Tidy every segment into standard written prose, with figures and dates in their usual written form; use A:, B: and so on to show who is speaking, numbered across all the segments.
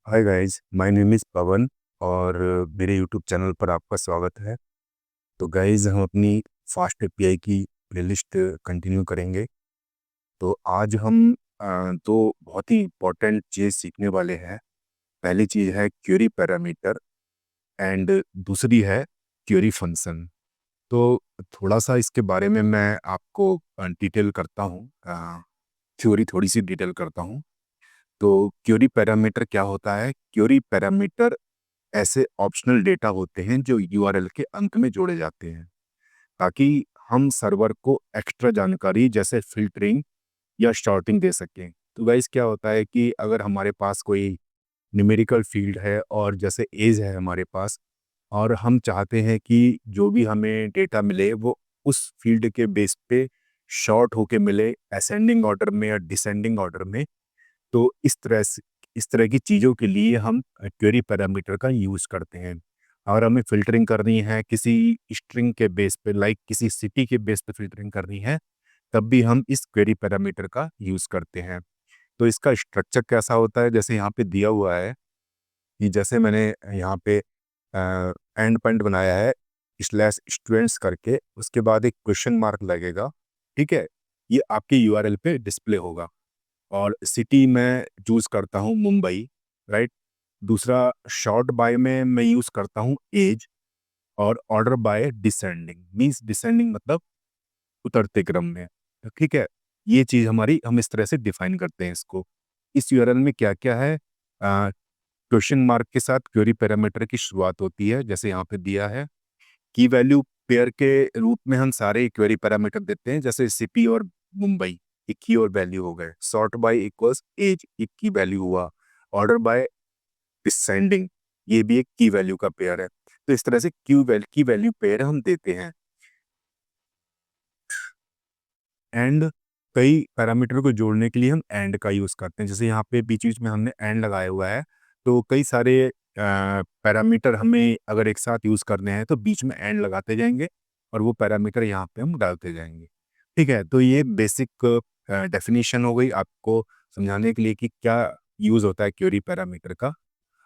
A: Hi guys, my name is Pawan और मेरे YouTube channel पर आपका स्वागत है। तो गाइस, हम अपनी फास्ट एपीआई की प्लेलिस्ट कंटिन्यू करेंगे। तो आज हम दो बहुत ही इंपॉर्टेंट चीज़ सीखने वाले हैं। पहली चीज़ है क्वेरी पैरामीटर एंड दूसरी है क्वेरी फंक्शन। तो थोड़ा सा इसके बारे में मैं आपको डिटेल करता हूँ, थ्योरी थोड़ी सी डिटेल करता हूँ। तो क्वेरी पैरामीटर क्या होता है? क्वेरी पैरामीटर ऐसे ऑप्शनल डेटा होते हैं जो यूआरएल के अंत में जोड़े जाते हैं ताकि हम सर्वर को एक्स्ट्रा जानकारी जैसे फिल्टरिंग या शॉर्टिंग दे सकें। तो गाइस, क्या होता है कि अगर हमारे पास कोई न्यूमेरिकल फील्ड है और जैसे एज है हमारे पास, और हम चाहते हैं कि जो भी हमें डेटा मिले वो उस फील्ड के बेस पे शॉर्ट होके मिले, असेंडिंग ऑर्डर में या डिसेंडिंग ऑर्डर में। तो इस तरह की चीज़ों के लिए हम क्वेरी पैरामीटर का यूज़ करते हैं। और हमें फ़िल्टरिंग करनी है किसी स्ट्रिंग के बेस पे, लाइक किसी सिटी के बेस पे फ़िल्टरिंग करनी है, तब भी हम इस क्वेरी पैरामीटर का यूज़ करते हैं। तो इसका स्ट्रक्चर कैसा होता है? जैसे यहाँ पे दिया हुआ है कि जैसे मैंने यहाँ पे एंड पॉइंट बनाया है स्लैश स्टूडेंट्स करके, उसके बाद एक क्वेश्चन मार्क लगेगा। ठीक है, ये आपके यूआरएल पे डिस्प्ले होगा। और सिटी मैं चूज़ करता हूँ मुंबई, राइट। दूसरा, शॉर्ट बाय में मैं यूज़ करता हूँ एज। और order by descending means descending मतलब उतरते क्रम में। तो ठीक है, ये चीज़ हमारी, हम इस तरह से डिफाइन करते हैं इसको। इस यूआरएल में क्या क्या है? क्वेश्चन मार्क के साथ क्वेरी पैरामीटर की शुरुआत होती है, जैसे यहाँ पे दिया है। की वैल्यू पेयर के रूप में हम सारे क्वेरी पैरामीटर देते हैं, जैसे सिटी और मुंबई एक की और वैल्यू हो गए। सॉर्ट बाय इक्वल्स एज, एक की वैल्यू हुआ। ऑर्डर बाय डिसेंडिंग, ये भी एक की वैल्यू का पेयर है। तो इस तरह से की वैल्यू पेयर हम देते हैं। एंड कई पैरामीटर को जोड़ने के लिए हम एंड का यूज़ करते हैं, जैसे यहाँ पे बीच बीच में हमने एंड लगाया हुआ है। तो कई सारे पैरामीटर हमें अगर एक साथ यूज़ करने हैं तो बीच में एंड लगाते जाएंगे और वो पैरामीटर यहाँ पे हम डालते जाएंगे। ठीक है, तो ये बेसिक डेफिनेशन हो गई आपको समझाने के लिए कि क्या यूज़ होता है क्वेरी पैरामीटर का।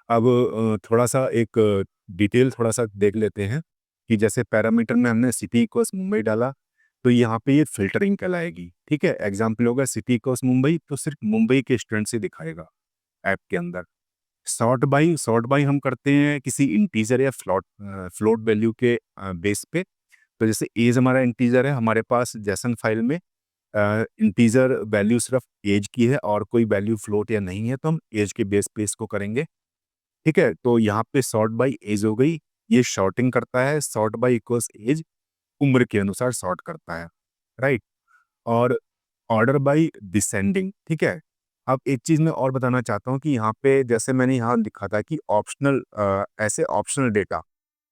A: अब थोड़ा सा एक डिटेल थोड़ा सा देख लेते हैं कि जैसे पैरामीटर में हमने सिटी इक्वल्स मुंबई डाला, तो यहाँ पे ये फिल्टरिंग कहलाएगी। ठीक है, एग्जाम्पल होगा सिटी इक्वल्स मुंबई, तो सिर्फ मुंबई के स्टूडेंट से दिखाएगा ऐप के अंदर। सॉर्ट बाई हम करते हैं किसी इंटीजर या फ्लोट वैल्यू के बेस पे। तो जैसे एज हमारा इंटीजर है, हमारे पास जैसन फाइल में इंटीजर वैल्यू सिर्फ एज की है और कोई वैल्यू फ्लोट या नहीं है, तो हम एज के बेस पे इसको करेंगे। ठीक है, तो यहाँ पे सॉर्ट बाय एज हो गई, ये शॉर्टिंग करता है। सॉर्ट बाय इक्वल्स एज उम्र के अनुसार सॉर्ट करता है, राइट। और ऑर्डर बाय डिसेंडिंग, ठीक है। अब एक चीज़ मैं और बताना चाहता हूँ कि यहाँ पे जैसे मैंने यहाँ लिखा था कि ऑप्शनल, ऐसे ऑप्शनल डेटा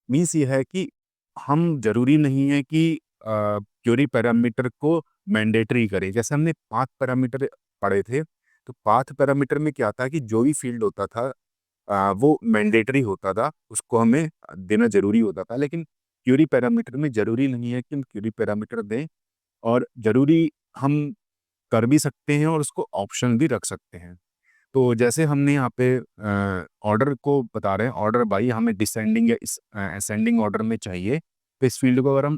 A: मीन्स ये है कि हम जरूरी नहीं है कि क्वेरी पैरामीटर को मैंडेटरी करें। जैसे हमने पाथ पैरामीटर पढ़े थे, तो पाथ पैरामीटर में क्या था कि जो भी फील्ड होता था वो मैंडेटरी होता था, उसको हमें देना ज़रूरी होता था। लेकिन क्वेरी पैरामीटर में ज़रूरी नहीं है कि हम क्वेरी पैरामीटर दें, और ज़रूरी हम कर भी सकते हैं और उसको ऑप्शन भी रख सकते हैं। तो जैसे हमने यहाँ पे ऑर्डर को बता रहे हैं, ऑर्डर बाई हमें डिसेंडिंग या असेंडिंग ऑर्डर में चाहिए, तो इस फील्ड को अगर हम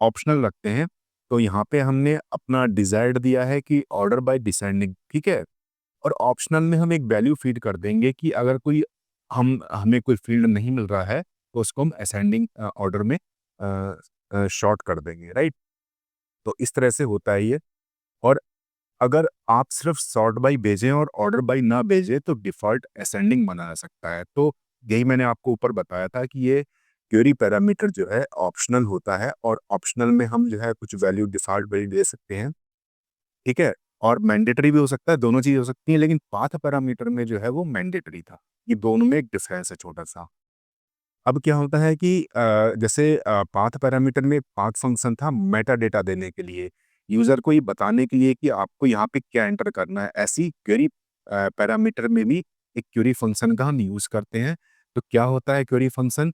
A: ऑप्शनल रखते हैं, तो यहाँ पे हमने अपना डिज़ायर्ड दिया है कि ऑर्डर बाय डिसेंडिंग, ठीक है। और ऑप्शनल में हम एक वैल्यू फीड कर देंगे कि अगर कोई हमें कोई फील्ड नहीं मिल रहा है, तो उसको हम असेंडिंग ऑर्डर में शॉर्ट कर देंगे, राइट। तो इस तरह से होता है ये। और अगर आप सिर्फ सॉर्ट बाय भेजें और ऑर्डर बाय ना भेजें, तो डिफ़ॉल्ट असेंडिंग बनाया सकता है। तो यही मैंने आपको ऊपर बताया था कि ये क्वेरी पैरामीटर जो है ऑप्शनल होता है, और ऑप्शनल में हम जो है कुछ वैल्यू डिफ़ॉल्ट वैल्यू दे सकते हैं, ठीक है। और मैंडेटरी भी हो सकता है, दोनों चीज़ हो सकती हैं, लेकिन पाथ पैरामीटर में जो है वो मैंडेटरी था। ये दोनों में एक डिफरेंस है छोटा-सा। अब क्या होता है कि जैसे पाथ पैरामीटर में पाथ फंक्शन था मेटा डेटा देने के लिए, यूज़र को ये बताने के लिए कि आपको यहाँ पे क्या एंटर करना है। ऐसी क्वेरी पैरामीटर में भी एक क्वेरी फंक्शन का हम यूज़ करते हैं। तो क्या होता है क्वेरी फंक्शन?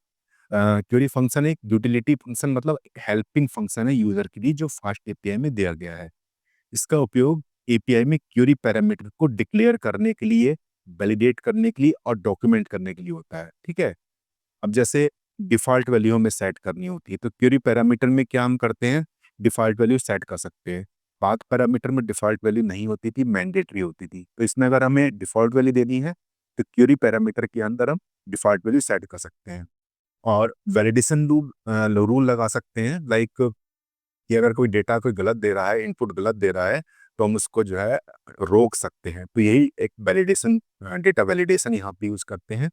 A: क्वेरी फंक्शन एक यूटिलिटी फंक्शन, मतलब एक हेल्पिंग फंक्शन है यूज़र के लिए, जो फास्ट एपीआई में दिया गया है। इसका उपयोग एपीआई में क्वेरी पैरामीटर को डिक्लेयर करने के लिए वैलिडेट करने के लिए और डॉक्यूमेंट करने के लिए होता है, ठीक है। अब जैसे डिफ़ॉल्ट वैल्यू हमें सेट करनी होती है, तो क्वेरी पैरामीटर में क्या हम करते हैं, डिफ़ॉल्ट वैल्यू सेट कर सकते हैं। पाथ पैरामीटर में डिफ़ॉल्ट वैल्यू नहीं होती थी, मैंडेटरी होती थी। तो इसमें अगर हमें डिफ़ॉल्ट वैल्यू देनी है, तो क्वेरी पैरामीटर के अंदर हम डिफ़ॉल्ट वैल्यू सेट कर सकते हैं। और वैलिडेशन रूल लगा सकते हैं, लाइक कि अगर कोई डेटा कोई गलत दे रहा है, इनपुट गलत दे रहा है, तो हम उसको जो है रोक सकते हैं। तो यही एक वैलिडेशन, डेटा वैलिडेशन यहाँ पे यूज़ करते हैं।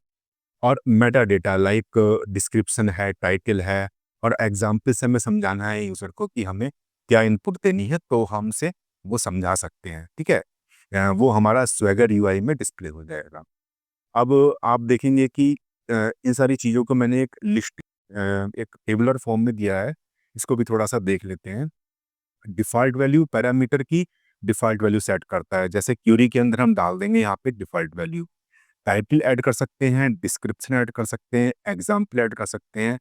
A: और मेटा डेटा लाइक डिस्क्रिप्शन है, टाइटल है, और एग्जाम्पल से हमें समझाना है यूज़र को कि हमें क्या इनपुट देनी है, तो हमसे वो समझा सकते हैं, ठीक है। वो हमारा स्वैगर यूआई में डिस्प्ले हो जाएगा। अब आप देखेंगे कि इन सारी चीज़ों को मैंने एक लिस्ट, एक टेबुलर फॉर्म में दिया है। इसको भी थोड़ा सा देख लेते हैं। डिफ़ॉल्ट वैल्यू पैरामीटर की डिफ़ॉल्ट वैल्यू सेट करता है। जैसे क्वेरी के अंदर हम डाल देंगे यहाँ पे डिफ़ॉल्ट वैल्यू। टाइटल ऐड कर सकते हैं, डिस्क्रिप्शन ऐड कर सकते हैं, एग्जाम्पल ऐड कर सकते हैं,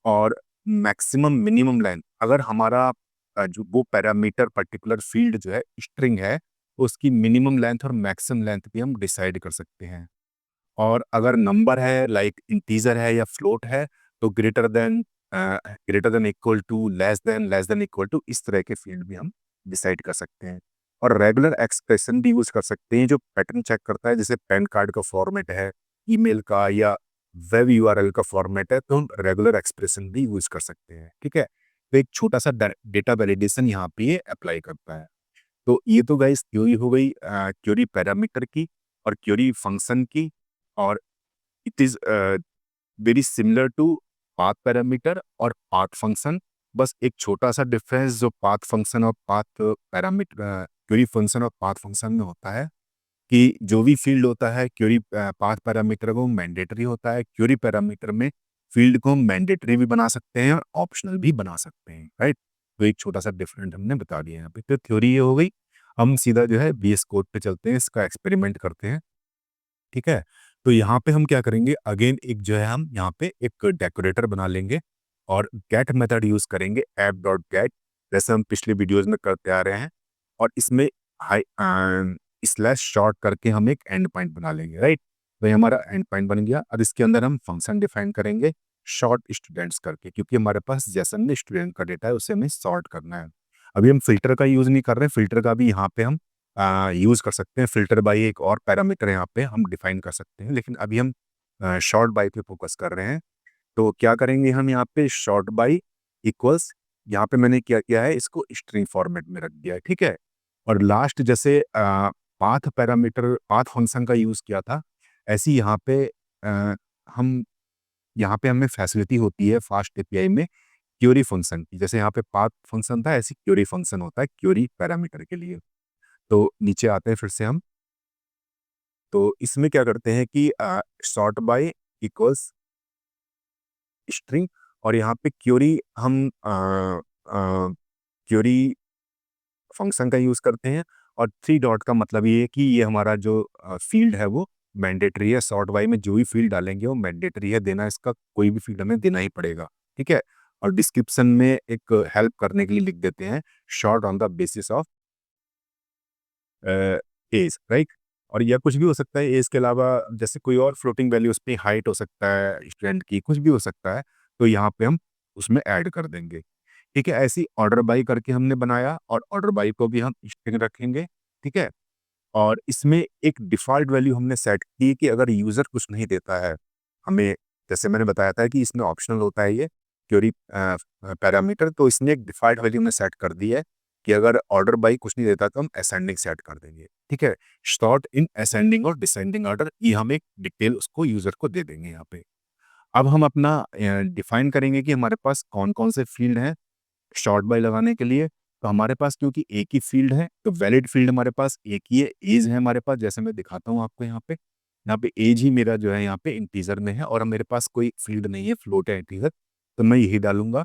A: और मैक्सिमम मिनिमम लेंथ, अगर हमारा जो वो पैरामीटर पर्टिकुलर फील्ड जो है स्ट्रिंग है, उसकी मिनिमम लेंथ और मैक्सिमम लेंथ भी हम डिसाइड कर सकते हैं। और अगर नंबर है, लाइक इंटीजर है या फ्लोट है, तो greater than equal to, less than equal to, इस तरह के फील्ड भी हम डिसाइड कर सकते हैं। और रेगुलर एक्सप्रेशन भी यूज कर सकते हैं, जो पैटर्न चेक करता है, जैसे पैन कार्ड का फॉर्मेट है, ईमेल का या वेब यूआरएल का फॉर्मेट है, तो हम रेगुलर एक्सप्रेशन भी यूज कर सकते हैं, ठीक है। तो एक छोटा सा डेटा वैलिडेशन यहाँ पे ये अप्लाई करता है। तो ये तो गाइस थ्योरी हो गई क्वेरी पैरामीटर की और क्वेरी फंक्शन की। और it is very similar to path parameter और पाथ फंक्शन। बस एक छोटा सा डिफरेंस जो पाथ फंक्शन और पाथ पैरामीटर, क्वेरी फंक्शन और पाथ फंक्शन में होता है, कि जो भी फील्ड होता है क्वेरी पाथ पैरामीटर को मैंडेटरी होता है, क्वेरी पैरामीटर में फील्ड को मैंडेटरी भी बना सकते हैं और ऑप्शनल भी बना सकते हैं, राइट। तो एक छोटा सा डिफरेंट हमने बता दिया यहाँ पे। तो थ्योरी ये हो गई। हम सीधा जो है बीएस कोड पे चलते हैं, इसका एक्सपेरिमेंट करते हैं, ठीक है। तो यहाँ पे हम क्या करेंगे, अगेन एक जो है हम यहाँ पे एक डेकोरेटर बना लेंगे और गेट मेथड यूज करेंगे, ऐप डॉट गेट, जैसे हम पिछले वीडियोस में करते आ रहे हैं। और इसमें हाई स्लैश शॉर्ट करके हम एक एंड पॉइंट बना लेंगे, राइट। तो ये हमारा एंड पॉइंट बन गया। अब इसके अंदर हम फंक्शन डिफाइन करेंगे शॉर्ट स्टूडेंट्स करके, क्योंकि हमारे पास जैसन में स्टूडेंट का डेटा है उसे हमें सॉर्ट करना है। अभी हम फिल्टर का यूज नहीं कर रहे हैं, फिल्टर का भी यहाँ पे हम यूज कर सकते हैं। फिल्टर बाई एक और पैरामीटर यहाँ पे हम डिफाइन कर सकते हैं, लेकिन अभी हम शॉर्ट बाई पे फोकस कर रहे हैं। तो क्या करेंगे हम यहाँ पे, शॉर्ट बाई इक्वल्स, यहाँ पे मैंने क्या किया है, इसको स्ट्रिंग फॉर्मेट में रख दिया है, ठीक है। और लास्ट जैसे पाथ पैरामीटर, पाथ फंक्शन का यूज किया था, ऐसी यहाँ पे हम यहाँ पे हमें फैसिलिटी होती है फास्ट एपीआई में क्वेरी फंक्शन की। जैसे यहाँ पे पाथ फंक्शन था, ऐसी क्वेरी फंक्शन होता है क्वेरी पैरामीटर के लिए। तो नीचे आते हैं फिर से हम। तो इसमें क्या करते हैं कि सॉर्ट बाय इक्वल्स स्ट्रिंग, और यहाँ पे क्वेरी हम क्वेरी फंक्शन का यूज करते हैं। और थ्री डॉट का मतलब ये है कि ये हमारा जो फील्ड है वो मैंडेटरी है। सॉर्ट बाय में जो भी फील्ड डालेंगे वो मैंडेटरी है देना, इसका कोई भी फील्ड हमें देना ही पड़ेगा, ठीक है। और डिस्क्रिप्शन में एक हेल्प करने के लिए लिख देते हैं, sort on the basis of age, right. और या कुछ भी हो सकता है एज के अलावा, जैसे कोई और फ्लोटिंग वैल्यू, उस पर हाइट हो सकता है स्टूडेंट की, कुछ भी हो सकता है। तो यहाँ पे हम उसमें ऐड कर देंगे, ठीक है। ऐसी ऑर्डर बाई करके हमने बनाया, और ऑर्डर बाई को भी हम स्ट्रिंग रखेंगे, ठीक है। और इसमें एक डिफ़ॉल्ट वैल्यू हमने सेट की कि अगर यूज़र कुछ नहीं देता है हमें, जैसे मैंने बताया था कि इसमें ऑप्शनल होता है ये क्वेरी पैरामीटर, तो इसमें एक डिफ़ॉल्ट वैल्यू हमने सेट कर दी है कि अगर ऑर्डर बाई कुछ नहीं देता तो हम असेंडिंग सेट कर देंगे, ठीक है। सॉर्ट इन असेंडिंग और डिसेंडिंग ऑर्डर, ये हम एक डिटेल उसको यूज़र को दे देंगे यहाँ पे। अब हम अपना डिफाइन करेंगे कि हमारे पास कौन-कौन से फील्ड हैं शॉर्ट बाय लगाने के लिए। तो हमारे पास क्योंकि एक ही फील्ड है, तो वैलिड फील्ड हमारे पास एक ही है, एज है हमारे पास, जैसे मैं दिखाता हूँ आपको यहाँ पे। यहाँ पे एज ही मेरा जो है यहाँ पे इंटीजर में है, और मेरे पास कोई फील्ड नहीं है, फ्लोट है इंटीजर, तो मैं यही डालूँगा।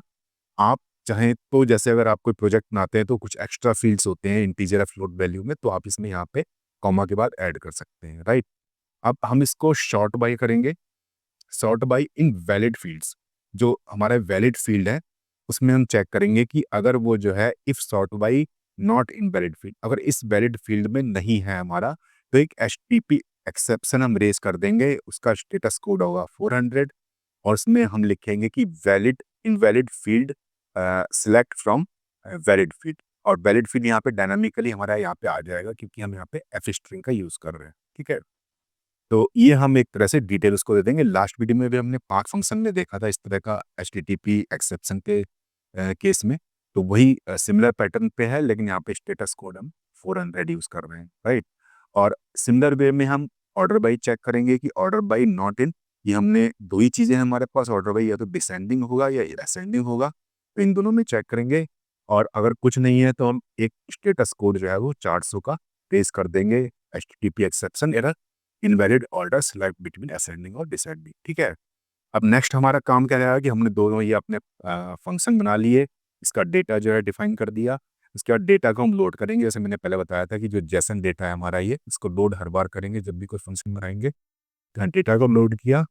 A: आप चाहें तो जैसे अगर आप कोई प्रोजेक्ट बनाते हैं तो कुछ एक्स्ट्रा फील्ड्स होते हैं इंटीजर या फ्लोट वैल्यू में, तो आप इसमें यहाँ पे कॉमा के बाद ऐड कर सकते हैं, राइट। अब हम इसको शॉर्ट बाय करेंगे, sort by in valid fields. जो हमारा वैलिड फील्ड है उसमें हम चेक करेंगे कि अगर वो जो है if sort by not in valid field, अगर इस वैलिड फील्ड में नहीं है हमारा, तो एक एक्सेप्शन हम रेज कर देंगे, उसका स्टेटस कोड होगा 400 और उसमें हम लिखेंगे कि valid invalid field select from valid field. और वैलिड फील्ड यहाँ पे डायनामिकली हमारा यहाँ पे आ जाएगा क्योंकि हम यहाँ पे एफ स्ट्रिंग का यूज़ कर रहे हैं। ठीक है, तो ये हम एक तरह से डिटेल उसको दे देंगे। लास्ट वीडियो में भी हमने पार्क फंक्शन में देखा था इस तरह का एचटीटीपी एक्सेप्शन के केस में, तो वही सिमिलर पैटर्न पे है, लेकिन यहाँ पे स्टेटस कोड हम 400 यूज़ कर रहे हैं, राइट। और सिमिलर वे में हम ऑर्डर बाई चेक करेंगे कि ऑर्डर बाई नॉट इन, ये हमने दो ही चीज़ें हैं हमारे पास, ऑर्डर बाई या तो डिसेंडिंग होगा या असेंडिंग होगा, तो इन दोनों में चेक करेंगे। और अगर कुछ नहीं है तो हम एक स्टेटस कोड जो है वो 400 का पेश कर देंगे, HTTP exception error invalid order select between ascending और डिसेंडिंग। ठीक है, अब नेक्स्ट हमारा काम क्या रहेगा कि हमने दोनों ये अपने फंक्शन बना लिए, इसका डेटा जो है डिफाइन कर दिया, उसके बाद डेटा को हम लोड करेंगे। जैसे मैंने पहले बताया था कि जो जेसन डेटा है हमारा, ये इसको लोड हर बार करेंगे जब भी कोई फंक्शन बनाएंगे। तो डेटा को लोड किया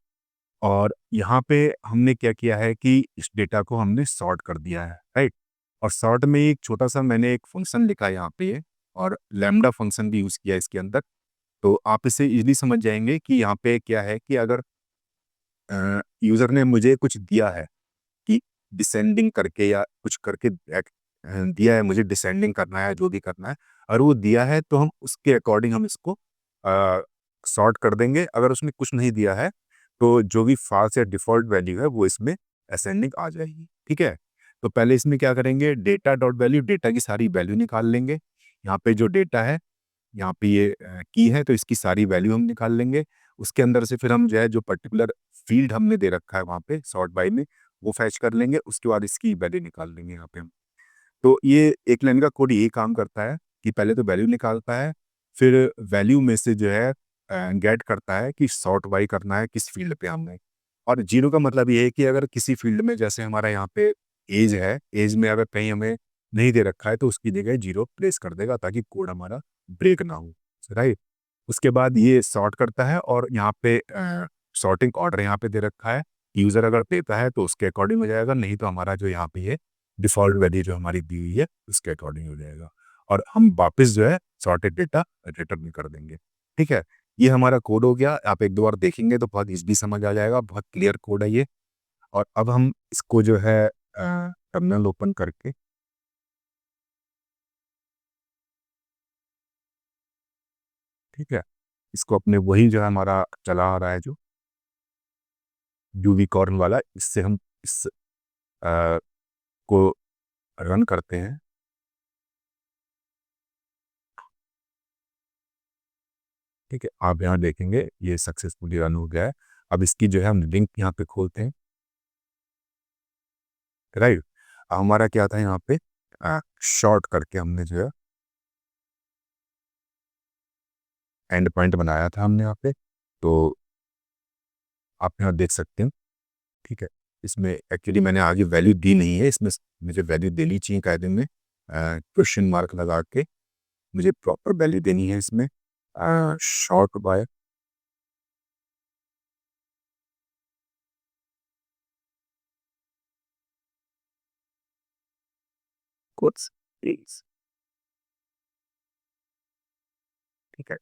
A: और यहाँ पे हमने क्या किया है कि इस डेटा को हमने सॉर्ट कर दिया है, राइट। और सॉर्ट में एक छोटा सा मैंने एक फंक्शन लिखा है यहाँ पे और लैम्डा फंक्शन भी यूज़ किया है इसके अंदर। तो आप इसे इजीली समझ जाएंगे कि यहाँ पे क्या है कि अगर यूज़र ने मुझे कुछ दिया है कि डिसेंडिंग करके या कुछ करके दिया है, मुझे डिसेंडिंग करना है, जो भी करना है, और वो दिया है तो हम उसके अकॉर्डिंग हम इसको सॉर्ट कर देंगे। अगर उसने कुछ नहीं दिया है तो जो भी फाल्स या डिफ़ॉल्ट वैल्यू है वो इसमें असेंडिंग आ जाएगी। ठीक है, तो पहले इसमें क्या करेंगे, डेटा डॉट वैल्यू, डेटा की सारी वैल्यू निकाल लेंगे। यहाँ पे जो डेटा है, यहाँ पे ये की है, तो इसकी सारी वैल्यू हम निकाल लेंगे। उसके अंदर से फिर हम जो है जो पर्टिकुलर फील्ड हमने दे रखा है वहाँ पे सॉर्ट बाय में, वो फैच कर लेंगे। उसके बाद इसकी वैल्यू निकाल लेंगे यहाँ पे हम। तो ये एक लाइन का कोड यही काम करता है कि पहले तो वैल्यू निकालता है, फिर वैल्यू में से जो है गेट करता है कि सॉर्ट बाय करना है किस फील्ड पे हमने। और जीरो का मतलब ये है कि अगर किसी फील्ड में, जैसे हमारा यहाँ पे एज है, एज में अगर कहीं हमें नहीं दे रखा है तो उसकी जगह जीरो प्लेस कर देगा ताकि कोड हमारा ब्रेक ना हो, राइट। उसके बाद ये सॉर्ट करता है और यहाँ पे सॉर्टिंग ऑर्डर यहाँ पे दे रखा है। यूज़र अगर देता है तो उसके अकॉर्डिंग हो जाएगा, नहीं तो हमारा जो यहाँ पे ये डिफ़ॉल्ट वैल्यू जो हमारी दी हुई है उसके अकॉर्डिंग हो जाएगा और हम वापस जो है सॉर्टेड डेटा रिटर्न कर देंगे। ठीक है, ये हमारा कोड हो गया। आप एक दो बार देखेंगे तो बहुत ईज़िली समझ आ जाएगा, बहुत क्लियर कोड है ये। और अब हम इसको जो है टर्मिनल ओपन करके, ठीक है, इसको अपने वही जो है हमारा चला आ रहा है जो यूनिकॉर्न वाला, इससे हम इस अ, को रन करते हैं। ठीक है, आप यहाँ देखेंगे ये सक्सेसफुली रन हो गया है। अब इसकी जो है हम लिंक यहाँ पे खोलते हैं, राइट। हमारा क्या था यहाँ पे, शॉर्ट करके हमने जो है एंड पॉइंट बनाया था हमने यहाँ पे, तो आप यहाँ देख सकते हैं। ठीक है, इसमें एक्चुअली मैंने आगे वैल्यू दी नहीं है, इसमें मुझे वैल्यू देनी चाहिए कायदे में, क्वेश्चन मार्क लगा के मुझे प्रॉपर वैल्यू देनी है इसमें। Sort by quotes, please. ठीक है,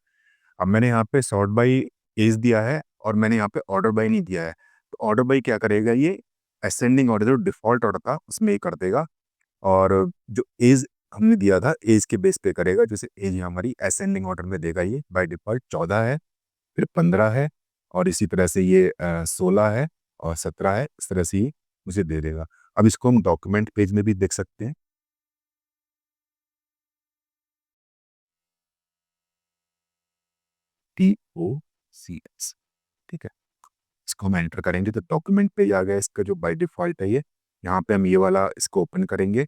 A: अब मैंने यहाँ पे सॉर्ट बाई एज दिया है और मैंने यहाँ पे ऑर्डर बाई नहीं दिया है। तो ऑर्डर बाई क्या करेगा, ये असेंडिंग ऑर्डर जो डिफ़ॉल्ट ऑर्डर था उसमें ये कर देगा। और जो एज हमने दिया था एज के बेस पे करेगा, जैसे एज हमारी असेंडिंग ऑर्डर में देगा, ये बाय डिफ़ॉल्ट 14 है, फिर 15 है, और इसी तरह से ये 16 है और 17 है, इस तरह से ये मुझे दे देगा। अब इसको हम डॉक्यूमेंट पेज में भी देख सकते हैं। TOCS, ठीक है, इसको हम एंटर करेंगे तो डॉक्यूमेंट पेज आ गया इसका जो बाय डिफ़ॉल्ट है ये। यहाँ पे हम ये वाला इसको ओपन करेंगे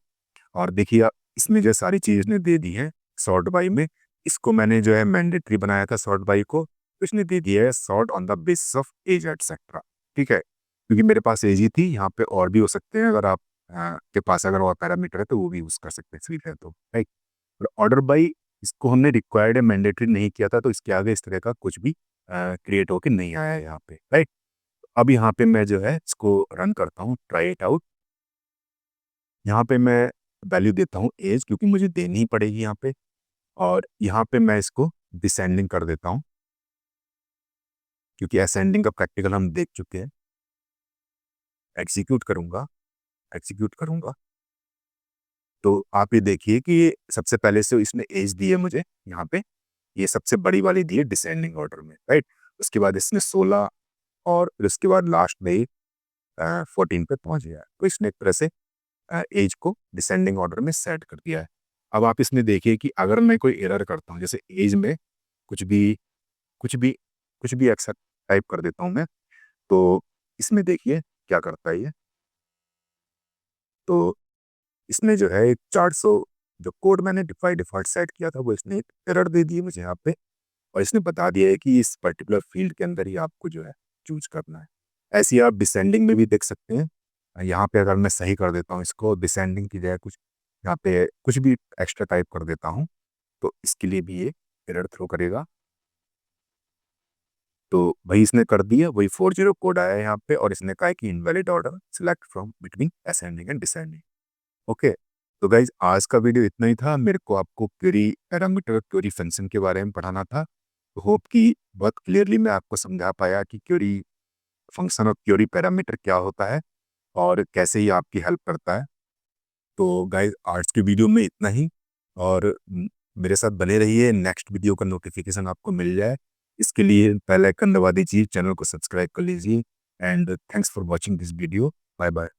A: और देखिए इसमें जो सारी चीज़ ने दे दी है सॉर्ट बाय में। इसको मैंने जो है मैंडेटरी बनाया था सॉर्ट बाय को, तो इसने दे दिया है sort on the basis of age etcetera. ठीक है, क्योंकि मेरे पास एज ही थी, यहाँ पे और भी हो सकते हैं, अगर आप के पास अगर और पैरामीटर है तो वो भी यूज़ कर सकते हैं, ठीक है। तो राइट, और ऑर्डर बाय इसको हमने रिक्वायर्ड है मैंडेटरी नहीं किया था, तो इसके आगे इस तरह का कुछ भी क्रिएट होके नहीं आया है यहाँ पे, राइट। अब यहाँ पे मैं जो है इसको रन करता हूँ, ट्राई इट आउट। यहाँ पे मैं वैल्यू देता हूँ एज, क्योंकि मुझे देनी ही पड़ेगी यहाँ पे, और यहाँ पे मैं इसको डिसेंडिंग कर देता हूँ। क्योंकि असेंडिंग का प्रैक्टिकल हम देख चुके हैं। एग्जीक्यूट करूंगा, एग्जीक्यूट करूंगा तो आप ये देखिए कि ये सबसे पहले से इसने एज दी है मुझे यहाँ पे, ये सबसे बड़ी वाली दी है डिसेंडिंग ऑर्डर में, राइट। उसके बाद इसने 16 और फिर उसके बाद लास्ट में 14 पे पहुंच गया है। तो इसने एक तरह से एज को डिसेंडिंग ऑर्डर में सेट कर दिया है। अब आप इसमें देखिए कि अगर मैं कोई एरर करता हूँ, जैसे एज में कुछ भी कुछ भी कुछ भी एक्सेप्ट टाइप कर देता हूँ मैं, तो इसमें देखिए क्या करता है ये। तो इसने जो है 400 जो कोड मैंने डिफॉल्ट सेट किया था वो इसने एक एरर दे दी है मुझे यहाँ पे, और इसने बता दिया है कि इस पर्टिकुलर फील्ड के अंदर ही आपको जो है चूज करना है। ऐसे ही आप डिसेंडिंग में भी देख सकते हैं। यहाँ पे अगर मैं सही कर देता हूँ इसको, डिसेंडिंग की जगह कुछ यहाँ पे कुछ भी एक्स्ट्रा टाइप कर देता हूँ, तो इसके लिए भी ये एरर थ्रो करेगा। तो वही इसने कर दिया, वही 40 कोड आया है यहाँ पे, और इसने कहा है कि invalid order select from between ascending and descending. Okay, तो गाइज आज का वीडियो इतना ही था। मेरे को आपको क्वेरी पैरामीटर क्वेरी फंक्शन के बारे में पढ़ाना था। तो होप कि बहुत क्लियरली मैं आपको समझा पाया कि क्वेरी फंक्शन और क्वेरी पैरामीटर क्या होता है और कैसे ये आपकी हेल्प करता है। तो गाइज आज के वीडियो में इतना ही, और मेरे साथ बने रहिए, नेक्स्ट वीडियो का नोटिफिकेशन आपको मिल जाए। इसके लिए बेल आइकन दबा दीजिए, चैनल को सब्सक्राइब कर लीजिए, and thanks for watching this video. Bye bye.